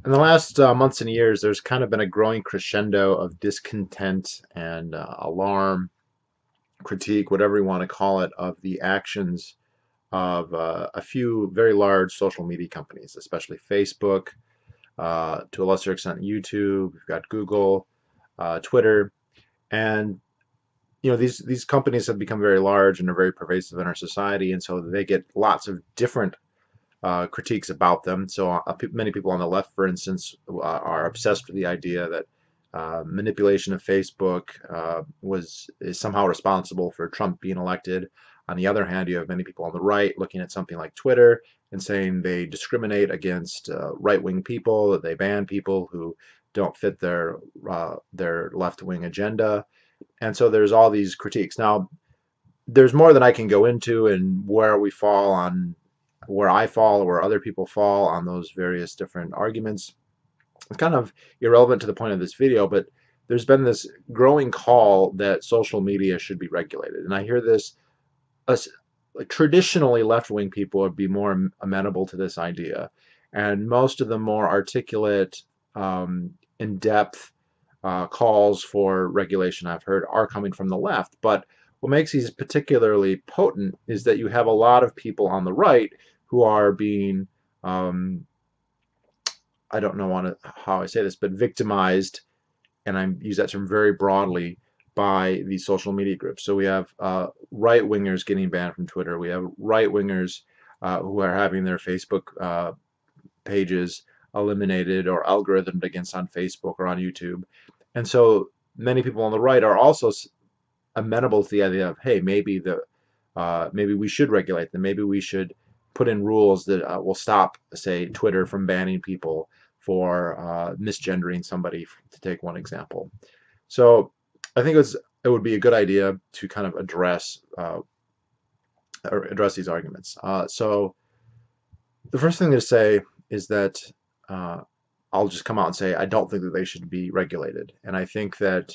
In the last months and years, there's kind of been a growing crescendo of discontent and alarm, critique, whatever you want to call it, of the actions of a few very large social media companies, especially Facebook, to a lesser extent YouTube. We've got Google, Twitter, and these companies have become very large and are very pervasive in our society, and so they get lots of different critiques about them. So many people on the left, for instance, are obsessed with the idea that manipulation of Facebook is somehow responsible for Trump being elected. On the other hand, you have many people on the right looking at something like Twitter and saying they discriminate against right-wing people, that they ban people who don't fit their left-wing agenda. And so there's all these critiques. Now, there's more than I can go into and where we fall on where I fall or where other people fall on those various different arguments. It's kind of irrelevant to the point of this video, but there's been this growing call that social media should be regulated. And I hear this, like, traditionally left-wing people would be more amenable to this idea. And most of the more articulate, in-depth calls for regulation I've heard are coming from the left. But what makes these particularly potent is that you have a lot of people on the right who are being, I don't know how I say this, but victimized, and I use that term very broadly, by these social media groups. So we have right-wingers getting banned from Twitter. We have right-wingers who are having their Facebook pages eliminated or algorithmed against on Facebook or on YouTube. And so many people on the right are also amenable to the idea of, hey, maybe we should regulate them. Maybe we should put in rules that will stop, say, Twitter from banning people for misgendering somebody, to take one example. So I think it would be a good idea to kind of address these arguments. So the first thing to say is that I'll just come out and say I don't think that they should be regulated, and I think that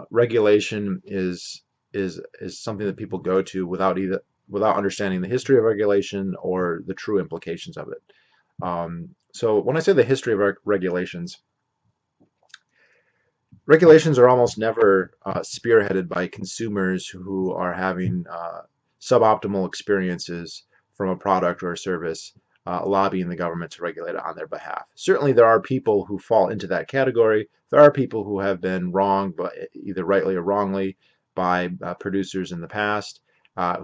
regulation is something that people go to without understanding the history of regulation or the true implications of it. So when I say the history of regulations, regulations are almost never spearheaded by consumers who are having suboptimal experiences from a product or a service, lobbying the government to regulate it on their behalf. Certainly there are people who fall into that category. There are people who have been wronged, but either rightly or wrongly, by producers in the past,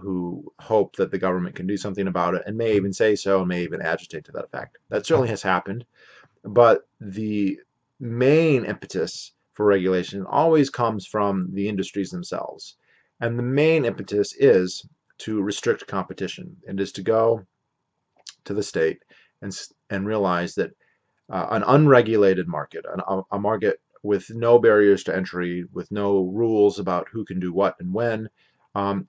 who hope that the government can do something about it and may even say so and may even agitate to that effect. That certainly has happened. But the main impetus for regulation always comes from the industries themselves. And the main impetus is to restrict competition, and is to go to the state and realize that an unregulated market, a market with no barriers to entry, with no rules about who can do what and when,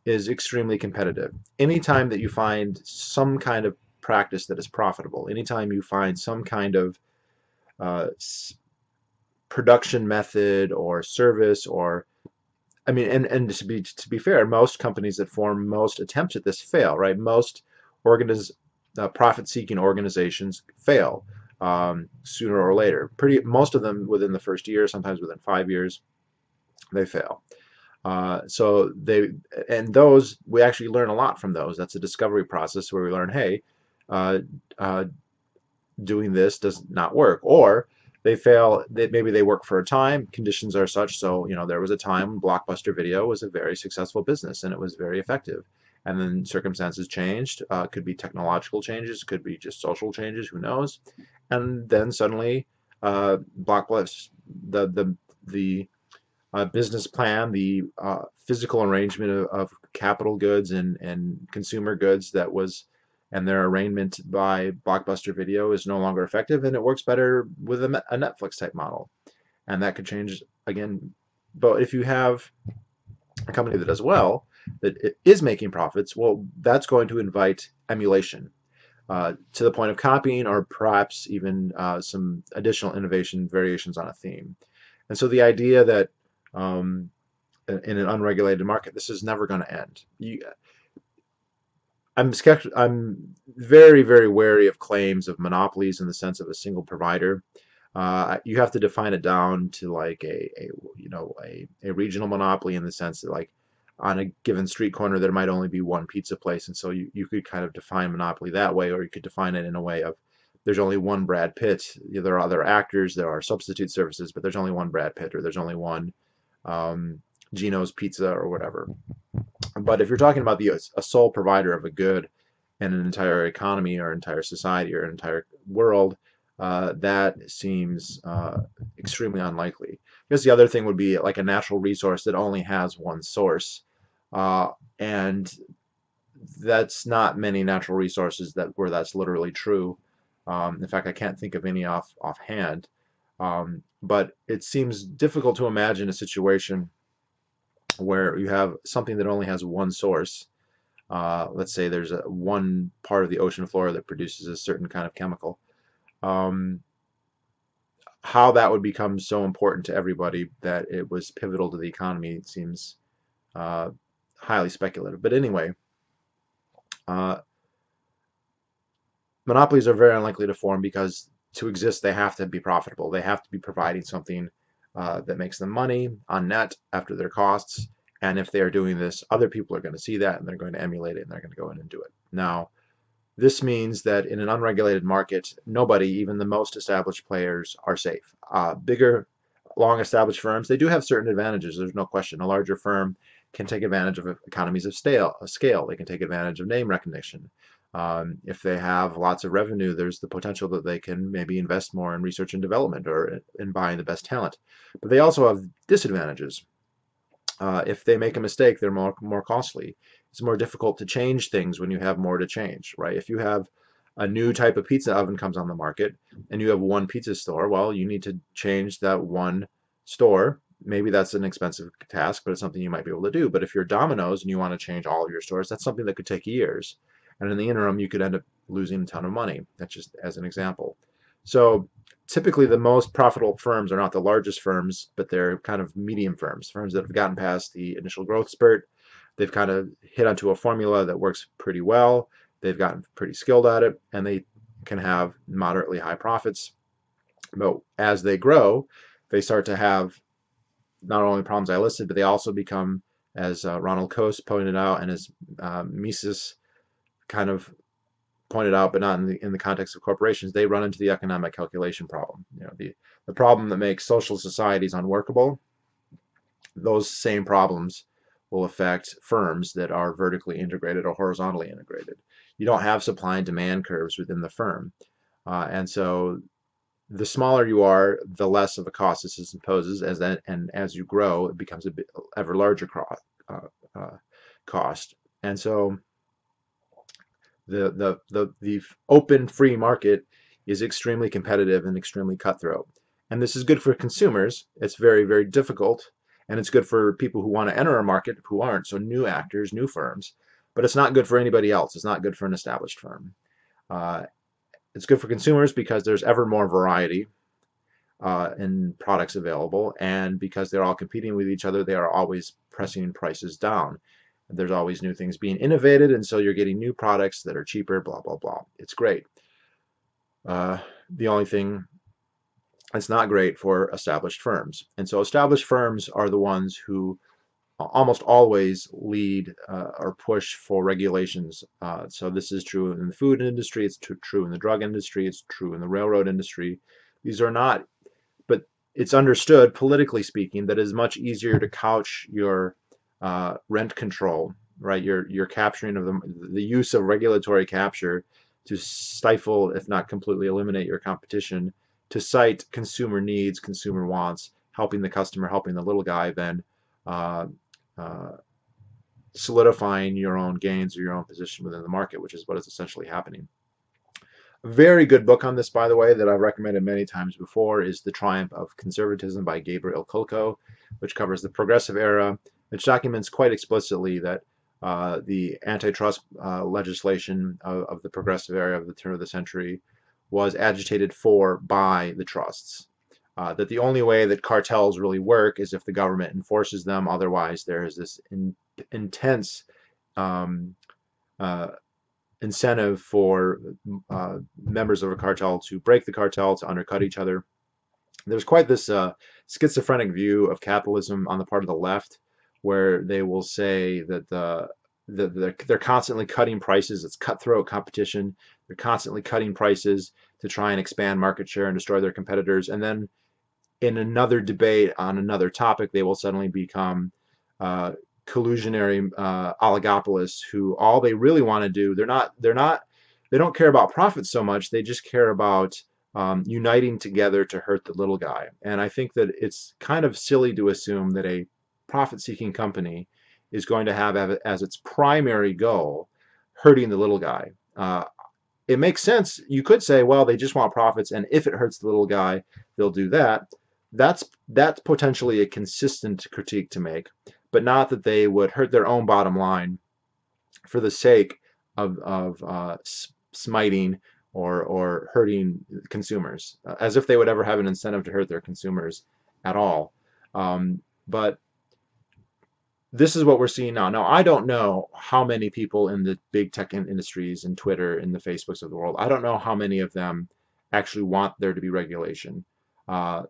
is extremely competitive. Anytime that you find some kind of practice that is profitable, anytime you find some kind of uh, production method or service, or I mean, and to be fair, most companies that form, most attempts at this fail, right? Most profit-seeking organizations fail sooner or later. Most of them within the first year, sometimes within 5 years, they fail. Those we actually learn a lot from those. That's a discovery process where we learn, hey, uh, uh, doing this does not work, or they fail. Maybe they work for a time. Conditions are such, so there was a time when Blockbuster Video was a very successful business and it was very effective. And then circumstances changed. Could be technological changes, could be just social changes. Who knows? And then suddenly, Blockbuster, the business plan, the physical arrangement of capital goods and consumer goods and their arraignment by Blockbuster Video is no longer effective, and it works better with a Netflix type model. And that could change again. But if you have a company that does well, that it is making profits, well, that's going to invite emulation to the point of copying, or perhaps even some additional innovation variations on a theme. And so the idea that in an unregulated market, this is never going to end. I'm very, very wary of claims of monopolies in the sense of a single provider. You have to define it down to like a regional monopoly in the sense that like on a given street corner there might only be one pizza place, and so you could kind of define monopoly that way, or you could define it in a way of there's only one Brad Pitt. There are other actors, there are substitute services, but there's only one Brad Pitt, or there's only one um, Gino's Pizza or whatever. But if you're talking about a sole provider of a good in an entire economy or entire society or an entire world, that seems extremely unlikely. I guess the other thing would be like a natural resource that only has one source, uh, and that's not many natural resources that where that's literally true. In fact, I can't think of any offhand. But it seems difficult to imagine a situation where you have something that only has one source. Let's say there's one part of the ocean floor that produces a certain kind of chemical. Um, how that would become so important to everybody that it was pivotal to the economy seems uh, highly speculative. But anyway, uh, monopolies are very unlikely to form because to exist they have to be profitable. They have to be providing something that makes them money on net after their costs. And if they are doing this, other people are going to see that and they're going to emulate it and they're going to go in and do it. Now, this means that in an unregulated market, nobody, even the most established players, are safe. Bigger, long established firms, they do have certain advantages, there's no question. A larger firm can take advantage of economies of scale. They can take advantage of name recognition. If they have lots of revenue, there's the potential that they can maybe invest more in research and development or in buying the best talent. But they also have disadvantages. If they make a mistake, they're more costly. It's more difficult to change things when you have more to change, right? If you have a new type of pizza oven comes on the market and you have one pizza store, well, you need to change that one store. Maybe that's an expensive task, but it's something you might be able to do. But if you're Domino's and you want to change all of your stores, that's something that could take years. And in the interim, you could end up losing a ton of money. That's just as an example. So typically the most profitable firms are not the largest firms, but they're kind of medium firms, firms that have gotten past the initial growth spurt. They've kind of hit onto a formula that works pretty well. They've gotten pretty skilled at it, and they can have moderately high profits. But as they grow, they start to have not only problems I listed, but they also become, as Ronald Coase pointed out, and as Mises kind of pointed out, but not in the context of corporations, they run into the economic calculation problem. The problem that makes social societies unworkable. Those same problems will affect firms that are vertically integrated or horizontally integrated. You don't have supply and demand curves within the firm, and so the smaller you are, the less of a cost this imposes. And as you grow, it becomes a bit ever larger cost. And so the open free market is extremely competitive and extremely cutthroat. And this is good for consumers. It's very, very difficult. And it's good for people who want to enter a market who aren't, so new actors, new firms. But it's not good for anybody else. It's not good for an established firm. Uh, it's good for consumers because there's ever more variety in products available, and because they're all competing with each other, they are always pressing prices down. There's always new things being innovated, and so you're getting new products that are cheaper, blah, blah, blah. It's great. The only thing that's not great for established firms. And so established firms are the ones who almost always lead or push for regulations. So this is true in the food industry, it's true in the drug industry, it's true in the railroad industry. These are not, but it's understood, politically speaking, that it's much easier to couch your rent control, right? Your capturing of the use of regulatory capture to stifle, if not completely eliminate your competition, to cite consumer needs, consumer wants, helping the customer, helping the little guy, than uh, uh, solidifying your own gains or your own position within the market, which is what is essentially happening. A very good book on this, by the way, that I've recommended many times before is The Triumph of Conservatism by Gabriel Kulko, which covers the progressive era, which documents quite explicitly that the antitrust legislation of the progressive era of the turn of the century was agitated for by the trusts. That the only way that cartels really work is if the government enforces them. Otherwise, there is this intense um, uh, incentive for members of a cartel to break the cartel, to undercut each other. There's quite this schizophrenic view of capitalism on the part of the left, where they will say that they're constantly cutting prices. It's cutthroat competition. They're constantly cutting prices to try and expand market share and destroy their competitors. And then in another debate on another topic, they will suddenly become uh, collusionary oligopolists who all they really want to do, they don't care about profits so much. They just care about uniting together to hurt the little guy. And I think that it's kind of silly to assume that a profit-seeking company is going to have as its primary goal hurting the little guy. It makes sense. You could say, well, they just want profits, and if it hurts the little guy, they'll do that. That's potentially a consistent critique to make, but not that they would hurt their own bottom line for the sake of smiting or hurting consumers, as if they would ever have an incentive to hurt their consumers at all. But this is what we're seeing now. Now, I don't know how many people in the big tech industries and Twitter and the Facebooks of the world, I don't know how many of them actually want there to be regulation. Uh,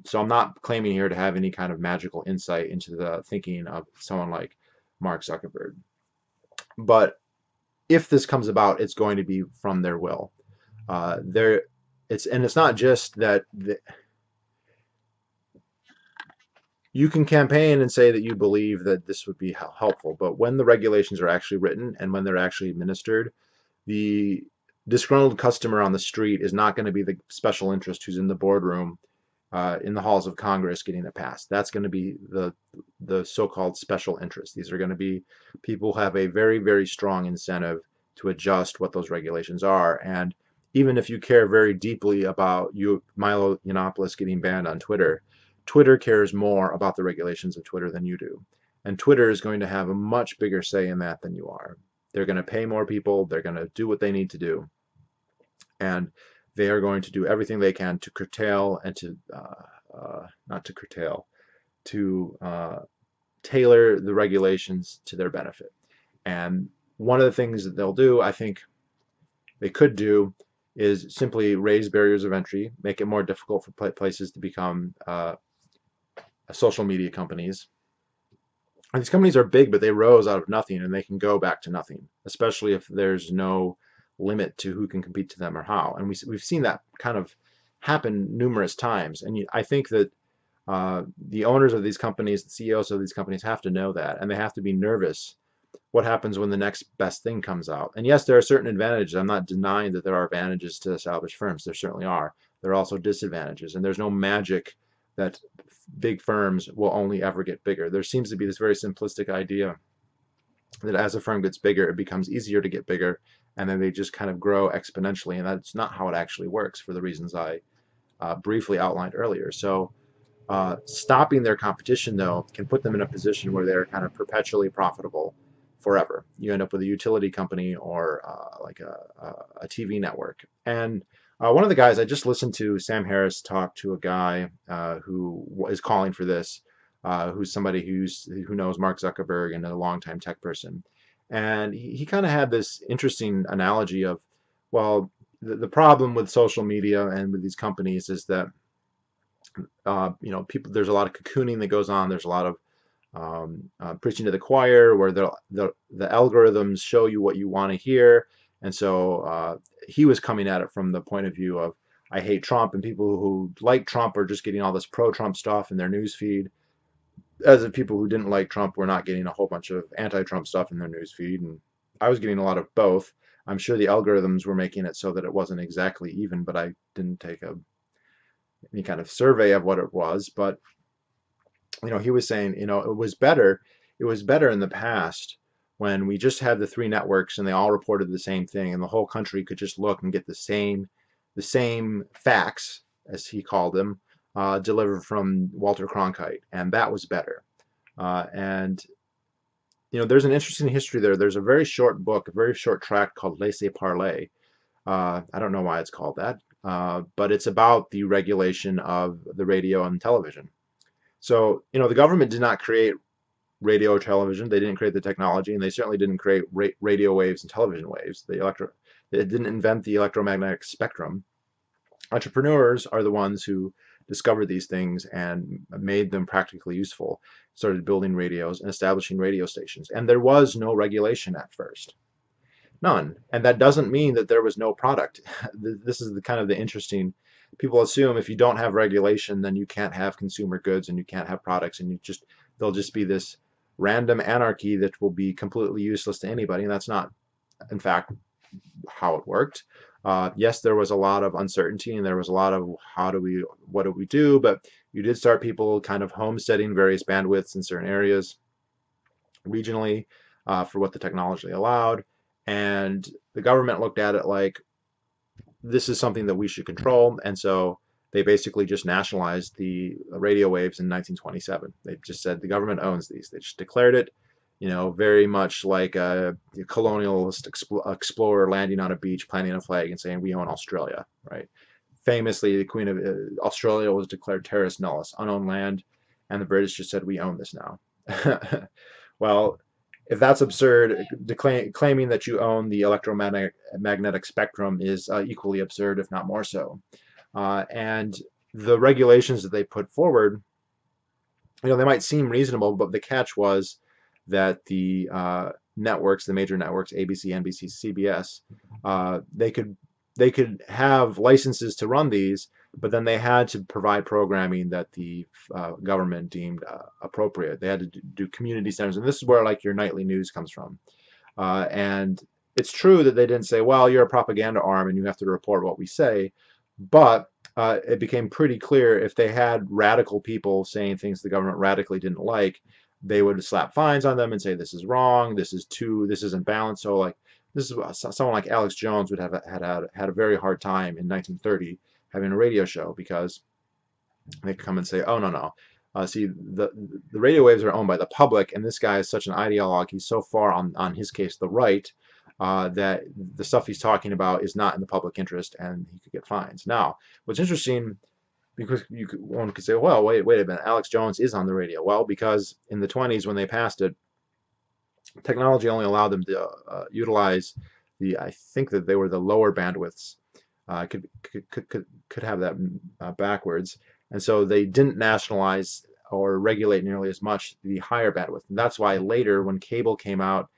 so I'm not claiming here to have any kind of magical insight into the thinking of someone like Mark Zuckerberg. But if this comes about, it's going to be from their will. It's not just that you can campaign and say that you believe that this would be helpful, but when the regulations are actually written and when they're actually administered, the disgruntled customer on the street is not going to be the special interest who's in the boardroom in the halls of Congress getting it passed. That's going to be the so-called special interest. These are going to be people who have a very, very strong incentive to adjust what those regulations are. And even if you care very deeply about Milo Yiannopoulos getting banned on Twitter, Twitter cares more about the regulations of Twitter than you do. And Twitter is going to have a much bigger say in that than you are. They're going to pay more people. They're going to do what they need to do. And they are going to do everything they can to curtail and to, not to curtail, to tailor the regulations to their benefit. And one of the things that they'll do, I think they could do, is simply raise barriers of entry, make it more difficult for places to become social media companies. And these companies are big, but they rose out of nothing, and they can go back to nothing, especially if there's no limit to who can compete to them or how. And we've seen that kind of happen numerous times. And I think that the owners of these companies, the CEOs of these companies have to know that, and they have to be nervous what happens when the next best thing comes out. And yes, there are certain advantages. I'm not denying that there are advantages to established firms. There certainly are. There are also disadvantages, and there's no magic that big firms will only ever get bigger. There seems to be this very simplistic idea that as a firm gets bigger, it becomes easier to get bigger, and then they just kind of grow exponentially, and that's not how it actually works for the reasons I briefly outlined earlier. So stopping their competition, though, can put them in a position where they're kind of perpetually profitable forever. You end up with a utility company or like a TV network. And one of the guys I just listened to, Sam Harris, talk to a guy who is calling for this, who's somebody who knows Mark Zuckerberg and a longtime tech person. And he kind of had this interesting analogy of, well, the problem with social media and with these companies is that people, there's a lot of cocooning that goes on. There's a lot of preaching to the choir, where the algorithms show you what you want to hear. And so he was coming at it from the point of view of, I hate Trump, and people who like Trump are just getting all this pro-Trump stuff in their news feed, as if people who didn't like Trump were not getting a whole bunch of anti-Trump stuff in their news feed. And I was getting a lot of both. I'm sure the algorithms were making it so that it wasn't exactly even, but I didn't take any kind of survey of what it was. But he was saying, it was better in the past when we just had the three networks and they all reported the same thing, and the whole country could just look and get the same facts, as he called them, delivered from Walter Cronkite, and that was better. And there's an interesting history there. There's a very short book, a very short tract called Laissez-Parler. I don't know why it's called that, but it's about the regulation of the radio and television. So, the government did not create radio or television. They didn't create the technology, and they certainly didn't create radio waves and television waves. They didn't invent the electromagnetic spectrum. Entrepreneurs are the ones who discovered these things and made them practically useful, started building radios and establishing radio stations. And there was no regulation at first. None. And that doesn't mean that there was no product. This is the kind of the interesting, people assume if you don't have regulation, then you can't have consumer goods and you can't have products, and there'll just be this random anarchy that will be completely useless to anybody. And that's not, in fact, how it worked. Yes, there was a lot of uncertainty and there was a lot of what do we do, but you did start people kind of homesteading various bandwidths in certain areas regionally for what the technology allowed. And the government looked at it like, this is something that we should control. And so they basically just nationalized the radio waves in 1927. They just said the government owns these. They just declared it, very much like a colonialist explorer landing on a beach, planting a flag and saying, we own Australia, right? Famously, the Queen of Australia was declared terra nullius, unowned land, and the British just said, we own this now. Well, if that's absurd, claiming that you own the electromagnetic spectrum is equally absurd, if not more so. And the regulations that they put forward, they might seem reasonable, but the catch was that the networks, the major networks, ABC, NBC, CBS, they could have licenses to run these, but then they had to provide programming that the government deemed appropriate. They had to do community centers, and this is where like your nightly news comes from. And it's true that they didn't say, well, you're a propaganda arm and you have to report what we say, but it became pretty clear if they had radical people saying things the government radically didn't like, they would slap fines on them and say, this is wrong, this isn't balanced. So like, this is someone like Alex Jones would have had a very hard time in 1930 having a radio show, because they come and say, oh, no. See, the radio waves are owned by the public, and this guy is such an ideologue. He's so far on his case, the right, that the stuff he's talking about is not in the public interest, and he could get fines. Now, what's interesting, because one could say, well, wait a minute, Alex Jones is on the radio. Well, because in the 20s when they passed it, technology only allowed them to utilize I think that they were the lower bandwidths. Could have that backwards, and so they didn't nationalize or regulate nearly as much the higher bandwidth. And that's why later, when cable came out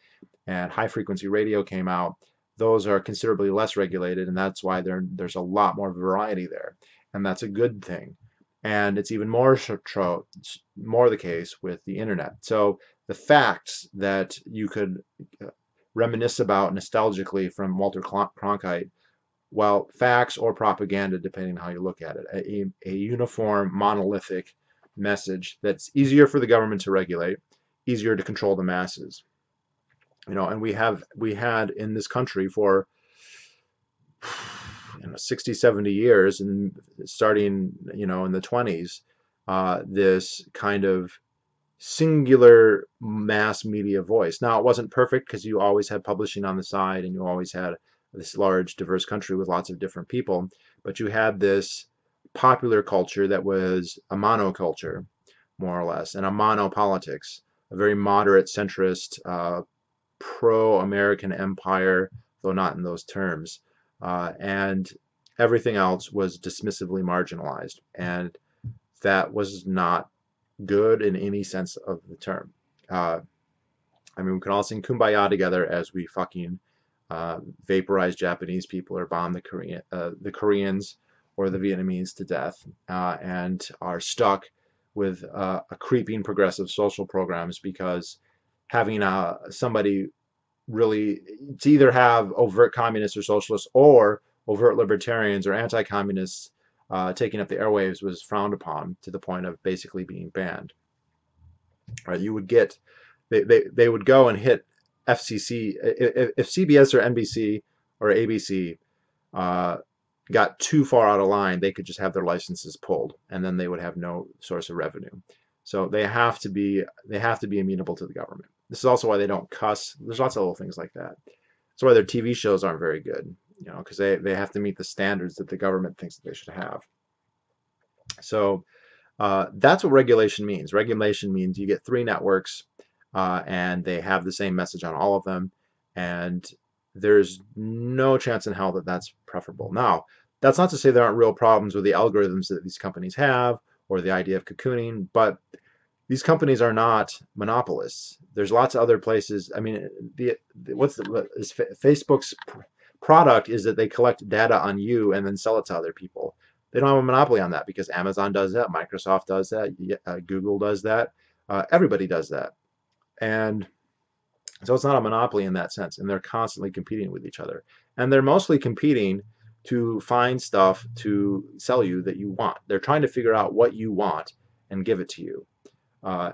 and high frequency radio came out, those are considerably less regulated, and that's why there's a lot more variety there, and that's a good thing. And it's even more the case with the internet. So the facts that you could reminisce about nostalgically from Walter Cronkite, well, facts or propaganda, depending on how you look at it, a uniform, monolithic message that's easier for the government to regulate, easier to control the masses. And we had in this country for 60, 70 years, and starting in the 20s, this kind of singular mass media voice. Now, it wasn't perfect because you always had publishing on the side, and you always had this large, diverse country with lots of different people, but you had this popular culture that was a monoculture, more or less, and a monopolitics, a very moderate, centrist, pro-American empire, though not in those terms, and everything else was dismissively marginalized, and that was not good in any sense of the term. We can all sing Kumbaya together as we fucking vaporize Japanese people or bomb the Koreans or the Vietnamese to death, and are stuck with a creeping progressive social programs, because having somebody really, to either have overt communists or socialists or overt libertarians or anti-communists taking up the airwaves was frowned upon to the point of basically being banned. Right? You would get, they would go and hit FCC, if CBS or NBC or ABC got too far out of line, they could just have their licenses pulled, and then they would have no source of revenue. So they have to be amenable to the government. This is also why they don't cuss. There's lots of little things like that. That's why their TV shows aren't very good, because they have to meet the standards that the government thinks that they should have. So that's what regulation means. Regulation means you get 3 networks, and they have the same message on all of them, and there's no chance in hell that that's preferable. Now, that's not to say there aren't real problems with the algorithms that these companies have or the idea of cocooning, but these companies are not monopolists. There's lots of other places. I mean, Facebook's product is that they collect data on you and then sell it to other people. They don't have a monopoly on that because Amazon does that, Microsoft does that, Google does that, everybody does that. And so it's not a monopoly in that sense, and they're constantly competing with each other. And they're mostly competing to find stuff to sell you that you want. They're trying to figure out what you want and give it to you.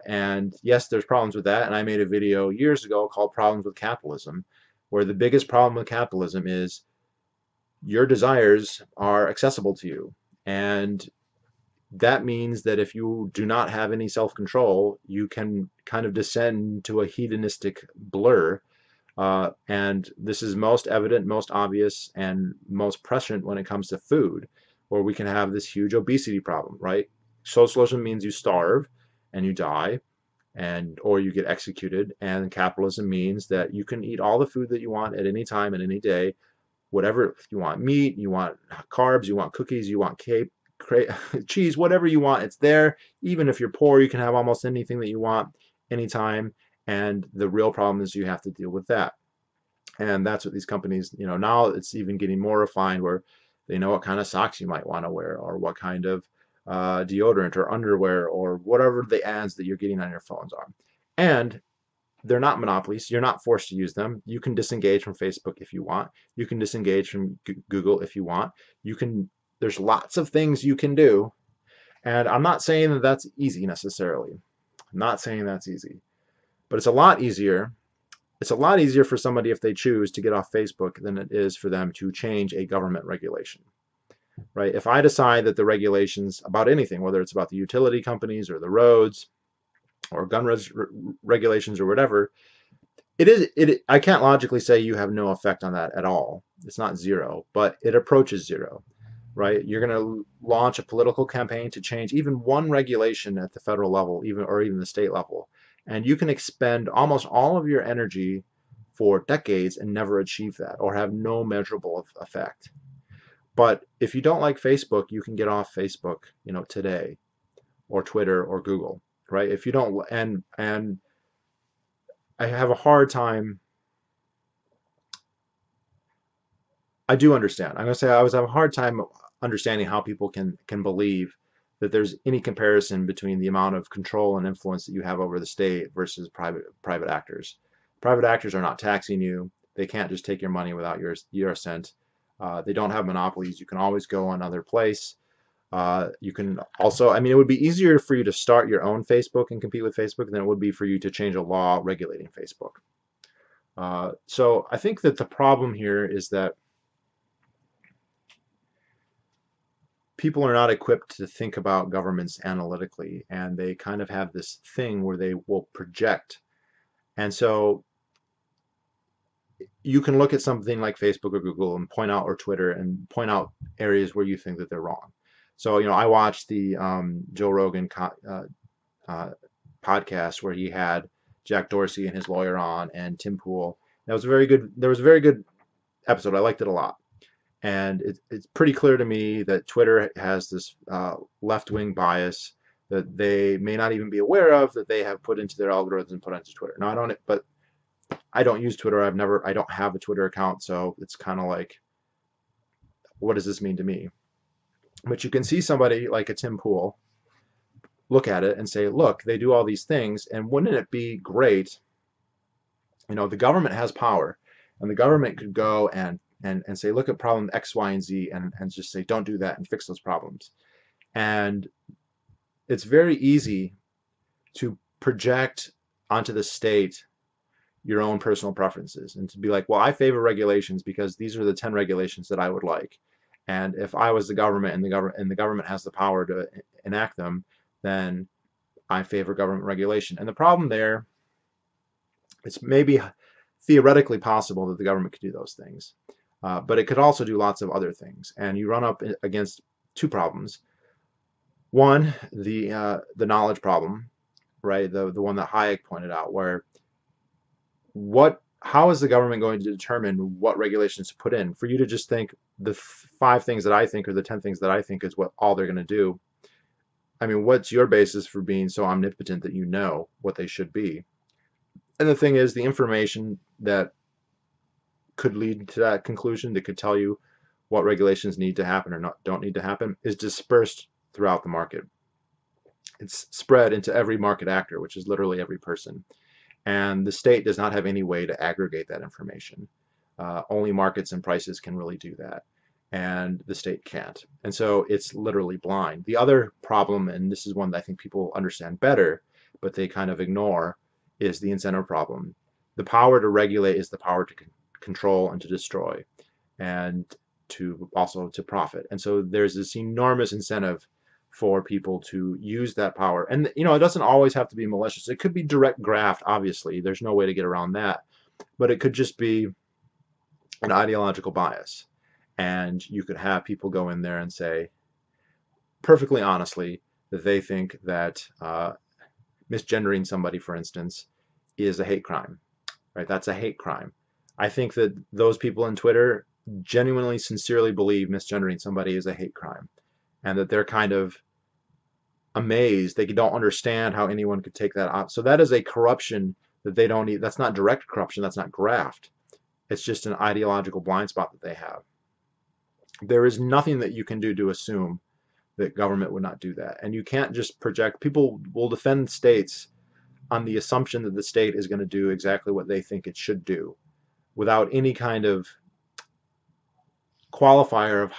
And yes, there's problems with that. And I made a video years ago called Problems with Capitalism, where the biggest problem with capitalism is your desires are accessible to you. And that means that if you do not have any self-control, you can kind of descend to a hedonistic blur. And this is most evident, most obvious, and most prescient when it comes to food, where we can have this huge obesity problem, right? Socialism means you starve and you die, or you get executed, and capitalism means that you can eat all the food that you want at any time and any day, whatever you want, meat, you want carbs, you want cookies, you want cake, cheese, whatever you want, it's there. Even if you're poor, you can have almost anything that you want anytime. And the real problem is you have to deal with that. And that's what these companies, now it's even getting more refined where they know what kind of socks you might want to wear or what kind of deodorant or underwear or whatever the ads that you're getting on your phones are. And they're not monopolies. You're not forced to use them. You can disengage from Facebook if you want. You can disengage from Google if you want. There's lots of things you can do. And I'm not saying that that's easy necessarily. I'm not saying that's easy. But it's a lot easier. It's a lot easier for somebody if they choose to get off Facebook than it is for them to change a government regulation. Right? If I decide that the regulations about anything, whether it's about the utility companies or the roads or gun regulations or whatever, I can't logically say you have no effect on that at all. It's not zero, but it approaches zero, right? You're going to launch a political campaign to change even one regulation at the federal level, even the state level, and you can expend almost all of your energy for decades and never achieve that or have no measurable effect. But if you don't like Facebook, you can get off Facebook, today, or Twitter or Google, right? If you don't, and I have a hard time. I do understand. I'm going to say I always have a hard time understanding how people can believe that there's any comparison between the amount of control and influence that you have over the state versus private actors. Private actors are not taxing you. They can't just take your money without your assent. They don't have monopolies. You can always go another place. You can also, it would be easier for you to start your own Facebook and compete with Facebook than it would be for you to change a law regulating Facebook. So I think that the problem here is that people are not equipped to think about governments analytically, and they kind of have this thing where they will project. And so you can look at something like Facebook or Google and point out, or Twitter, and point out areas where you think that they're wrong. So, I watched the Joe Rogan podcast where he had Jack Dorsey and his lawyer on, and Tim Pool. That was a very good. There was a very good episode. I liked it a lot. And it's pretty clear to me that Twitter has this left-wing bias that they may not even be aware of, that they have put into their algorithms and put into Twitter. Now, I don't use Twitter. I don't have a Twitter account, so it's kind of like, what does this mean to me? But you can see somebody like a Tim Pool look at it and say, look, they do all these things, and wouldn't it be great? The government has power, and the government could go and say, look at problem X, Y, and Z, and just say, don't do that, and fix those problems. And it's very easy to project onto the state your own personal preferences and to be like, well, I favor regulations because these are the 10 regulations that I would like. And if I was the government and the government has the power to enact them, then I favor government regulation. And the problem there, it's maybe theoretically possible that the government could do those things. But it could also do lots of other things. And you run up against two problems. One, the knowledge problem. right? The one that Hayek pointed out, where how is the government going to determine what regulations to put in? For you to just think the 5 things that I think or the 10 things that I think is what all they're going to do. I mean, what's your basis for being so omnipotent that you know what they should be? And the thing is, the information that could lead to that conclusion, that could tell you what regulations need to happen or not don't need to happen, is dispersed throughout the market. It's spread into every market actor, which is literally every person. And the state does not have any way to aggregate that information. Only markets and prices can really do that, and the state can't. And so it's literally blind. The other problem, and this is one that I think people understand better, but they kind of ignore, is the incentive problem. The power to regulate is the power to control and to destroy, and to also to profit. And so there's this enormous incentive for people to use that power. And it doesn't always have to be malicious. It could be direct graft, obviously. There's no way to get around that. But it could just be an ideological bias. And you could have people go in there and say, perfectly honestly, that they think that misgendering somebody, for instance, is a hate crime, right? That's a hate crime. I think that those people on Twitter genuinely, sincerely believe misgendering somebody is a hate crime, and that they're kind of amazed. They don't understand how anyone could take that out. So that is a corruption that they don't need. That's not direct corruption. That's not graft. It's just an ideological blind spot that they have. There is nothing that you can do to assume that government would not do that. And you can't just project. People will defend states on the assumption that the state is going to do exactly what they think it should do, without any kind of qualifier of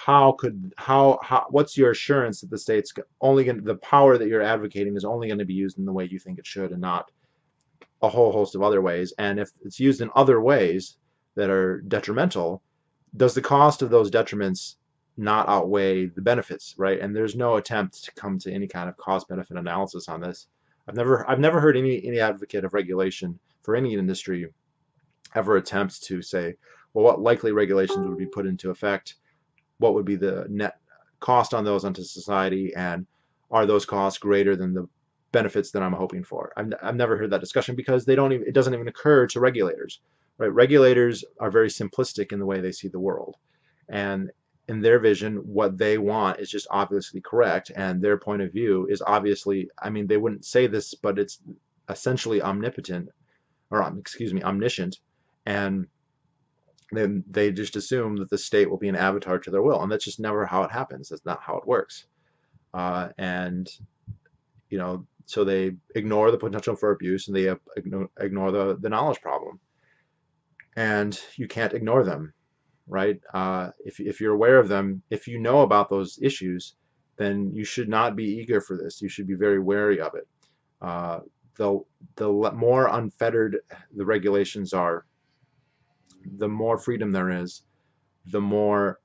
what's your assurance that the state's only going the power that you're advocating is only going to be used in the way you think it should, and not a whole host of other ways. And if it's used in other ways that are detrimental, does the cost of those detriments not outweigh the benefits, right? And there's no attempt to come to any kind of cost benefit analysis on this. I've never heard any advocate of regulation for any industry ever attempts to say, well, what likely regulations would be put into effect? What would be the net cost on those onto society? And are those costs greater than the benefits that I'm hoping for? I've never heard that discussion, because it doesn't even occur to regulators, right? Regulators are very simplistic in the way they see the world. And in their vision, what they want is just obviously correct. And their point of view is obviously, I mean, they wouldn't say this, but it's essentially omnipotent, or excuse me, omniscient. And then they just assume that the state will be an avatar to their will, and that's just never how it happens. That's not how it works. And so they ignore the potential for abuse, and they ignore the knowledge problem. And you can't ignore them, right? If you're aware of them, if you know about those issues, then you should not be eager for this. You should be very wary of it. The more unfettered the regulations are, the more freedom there is, the more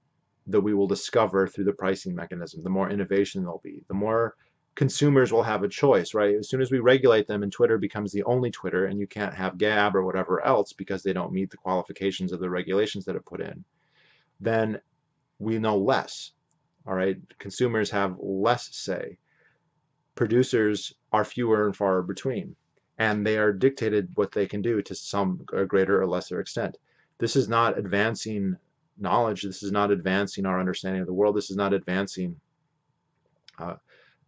that we will discover through the pricing mechanism, the more innovation there'll be, the more consumers will have a choice, right? As soon as we regulate them and Twitter becomes the only Twitter, and you can't have Gab or whatever else because they don't meet the qualifications of the regulations that are put in, then we know less, all right? Consumers have less say. Producers are fewer and far between, and they are dictated what they can do to some greater or lesser extent. This is not advancing knowledge. This is not advancing our understanding of the world. This is not advancing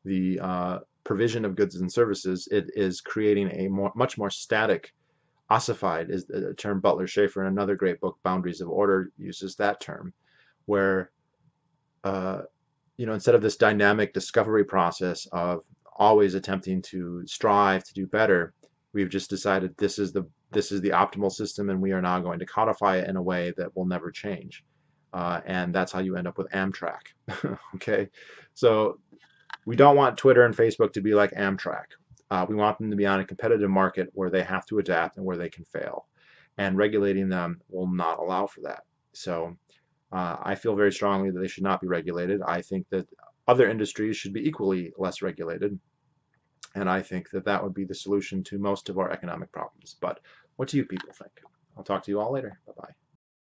the provision of goods and services. It is creating a much more static, ossified is the term Butler Schaefer in another great book, Boundaries of Order, uses that term, where instead of this dynamic discovery process of always attempting to strive to do better, we've just decided this is the optimal system, and we are now going to codify it in a way that will never change. And that's how you end up with Amtrak. Okay, so we don't want Twitter and Facebook to be like Amtrak. We want them to be on a competitive market where they have to adapt and where they can fail. And regulating them will not allow for that. So I feel very strongly that they should not be regulated. I think that other industries should be equally less regulated. And I think that that would be the solution to most of our economic problems. But what do you people think? I'll talk to you all later. Bye-bye.